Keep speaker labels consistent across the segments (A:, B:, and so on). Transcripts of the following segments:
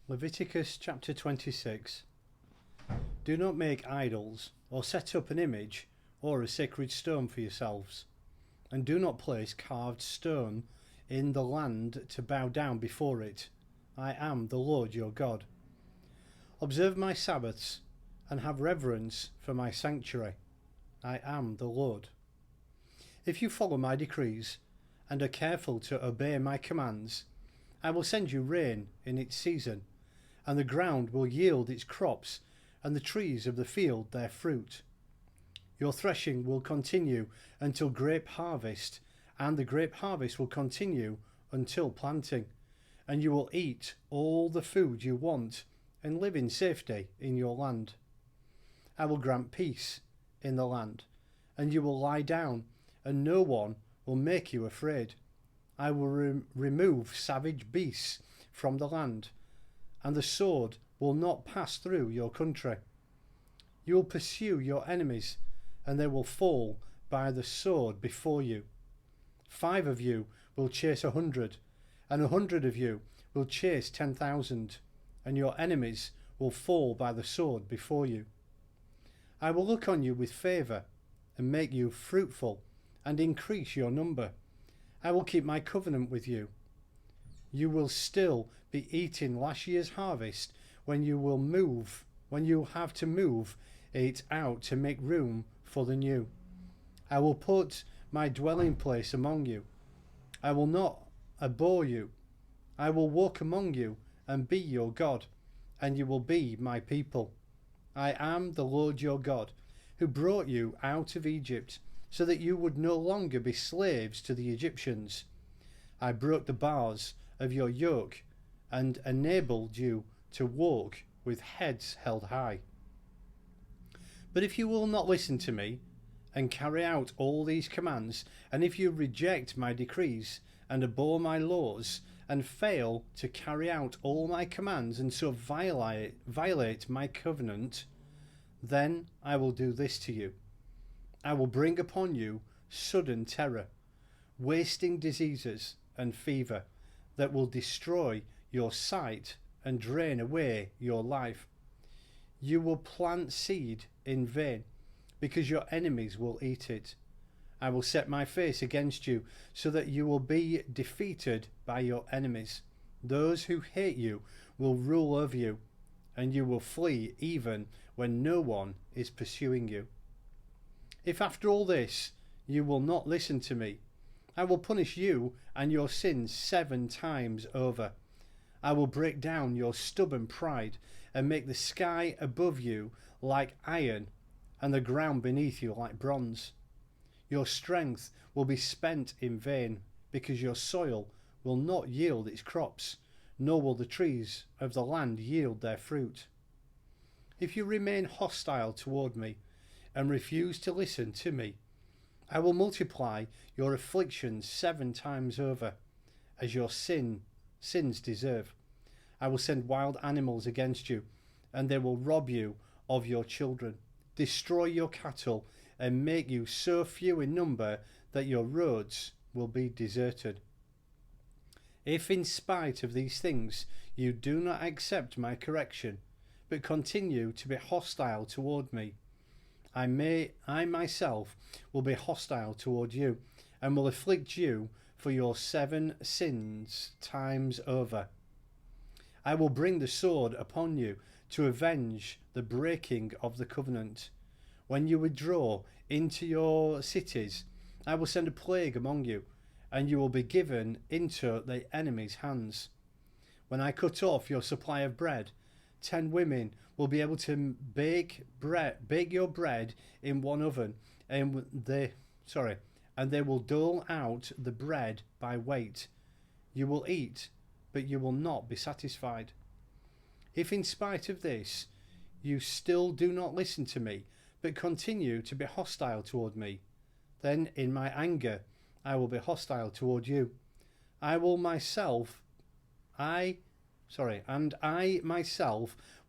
A: Leviticus chapter 26. Do not make idols, or set up an image, or a sacred stone for yourselves, and do not place carved stone in the land to bow down before it. I am the Lord your God. Observe my Sabbaths, and have reverence for my sanctuary. I am the Lord. If you follow my decrees, and are careful to obey my commands, I will send you rain in its season, and the ground will yield its crops, and the trees of the field their fruit. Your threshing will continue until grape harvest, and the grape harvest will continue until planting, and you will eat all the food you want and live in safety in your land. I will grant peace in the land, and you will lie down, and no one will make you afraid. I will remove savage beasts from the land, and the sword will not pass through your country. You will pursue your enemies, and they will fall by the sword before you. 5 of you will chase 100, and 100 of you will chase 10,000, and your enemies will fall by the sword before you. I will look on you with favour, and make you fruitful, and increase your number. I will keep my covenant with you. You will still be eating last year's harvest when you have to move it out to make room for the new. I will put my dwelling place among you. I will not abhor you. I will walk among you and be your God, and you will be my people. I am the Lord your God, who brought you out of Egypt, so that you would no longer be slaves to the Egyptians. I broke the bars of your yoke and enabled you to walk with heads held high. But if you will not listen to me and carry out all these commands, and if you reject my decrees and abhor my laws, and fail to carry out all my commands, and so violate my covenant, then I will do this to you. I will bring upon you sudden terror, wasting diseases and fever that will destroy your sight and drain away your life. You will plant seed in vain, because your enemies will eat it. I will set my face against you, so that you will be defeated by your enemies. Those who hate you will rule over you, and you will flee even when no one is pursuing you. If after all this you will not listen to me, I will punish you and your sins 7 times over. I will break down your stubborn pride and make the sky above you like iron and the ground beneath you like bronze. Your strength will be spent in vain, because your soil will not yield its crops, nor will the trees of the land yield their fruit. If you remain hostile toward me and refuse to listen to me, I will multiply your afflictions 7 times over, as your sins deserve. I will send wild animals against you, and they will rob you of your children, destroy your cattle, and make you so few in number that your roads will be deserted. If in spite of these things you do not accept my correction, but continue to be hostile toward me, I myself will be hostile toward you, and will afflict you for your 7 sins times over. I will bring the sword upon you to avenge the breaking of the covenant. When you withdraw into your cities, I will send a plague among you, and you will be given into the enemy's hands. When I cut off your supply of bread, 10 women will be able to bake your bread in one oven, and they will dole out the bread by weight. You will eat, but you will not be satisfied. If in spite of this you still do not listen to me, but continue to be hostile toward me, then in my anger I will be hostile toward you. I myself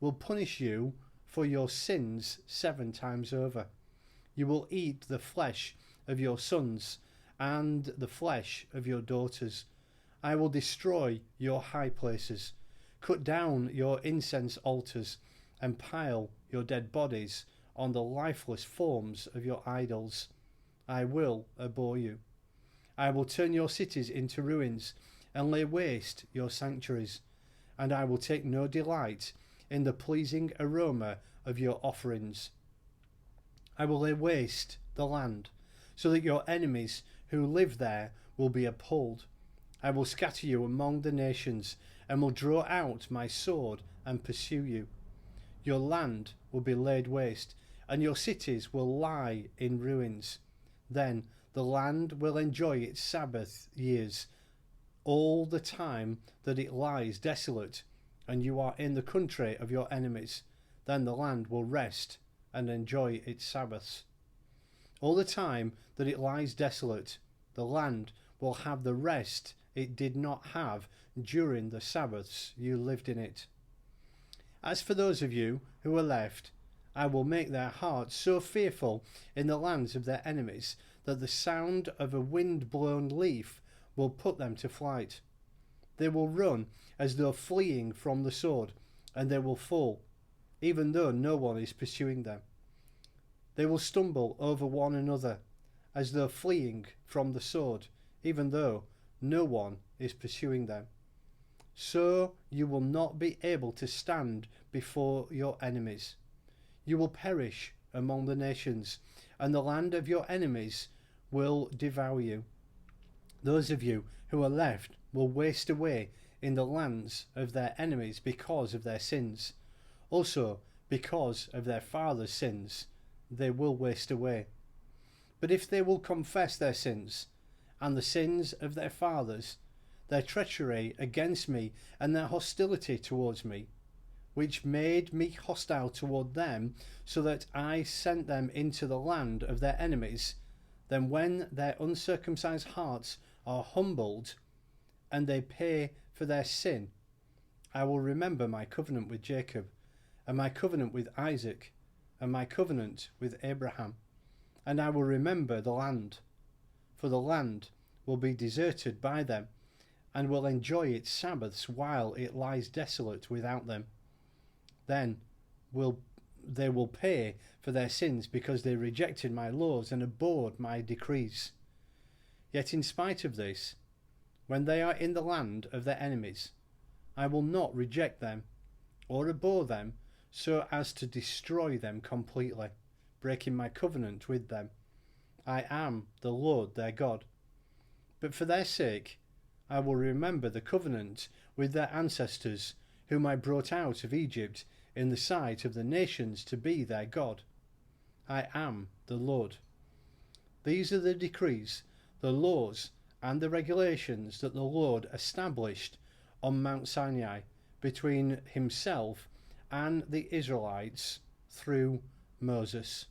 A: will punish you for your sins 7 times over. You will eat the flesh of your sons and the flesh of your daughters. I will destroy your high places, cut down your incense altars and pile your dead bodies on the lifeless forms of your idols. I will abhor you. I will turn your cities into ruins and lay waste your sanctuaries, and I will take no delight in the pleasing aroma of your offerings. I will lay waste the land, so that your enemies who live there will be appalled. I will scatter you among the nations, and will draw out my sword and pursue you. Your land will be laid waste, and your cities will lie in ruins. Then the land will enjoy its Sabbath years, all the time that it lies desolate, and you are in the country of your enemies. Then the land will rest and enjoy its Sabbaths. All the time that it lies desolate, the land will have the rest it did not have during the Sabbaths you lived in it. As for those of you who are left, I will make their hearts so fearful in the lands of their enemies that the sound of a wind-blown leaf will put them to flight. They will run as though fleeing from the sword, and they will fall, even though no one is pursuing them. They will stumble over one another, as though fleeing from the sword, even though no one is pursuing them. So you will not be able to stand before your enemies. You will perish among the nations, and the land of your enemies will devour you. Those of you who are left will waste away in the lands of their enemies because of their sins. Also, because of their fathers' sins, they will waste away. But if they will confess their sins and the sins of their fathers, their treachery against me and their hostility towards me, which made me hostile toward them, so that I sent them into the land of their enemies, then when their uncircumcised hearts are humbled, and they pay for their sin, I will remember my covenant with Jacob, and my covenant with Isaac, and my covenant with Abraham, and I will remember the land, for the land will be deserted by them, and will enjoy its Sabbaths while it lies desolate without them. Then they will pay for their sins, because they rejected my laws and abhorred my decrees. Yet in spite of this, when they are in the land of their enemies, I will not reject them or abhor them so as to destroy them completely, breaking my covenant with them. I am the Lord their God. But for their sake I will remember the covenant with their ancestors, whom I brought out of Egypt in the sight of the nations to be their God. I am the Lord. These are the decrees, the laws, and the regulations that the Lord established on Mount Sinai between himself and the Israelites through Moses.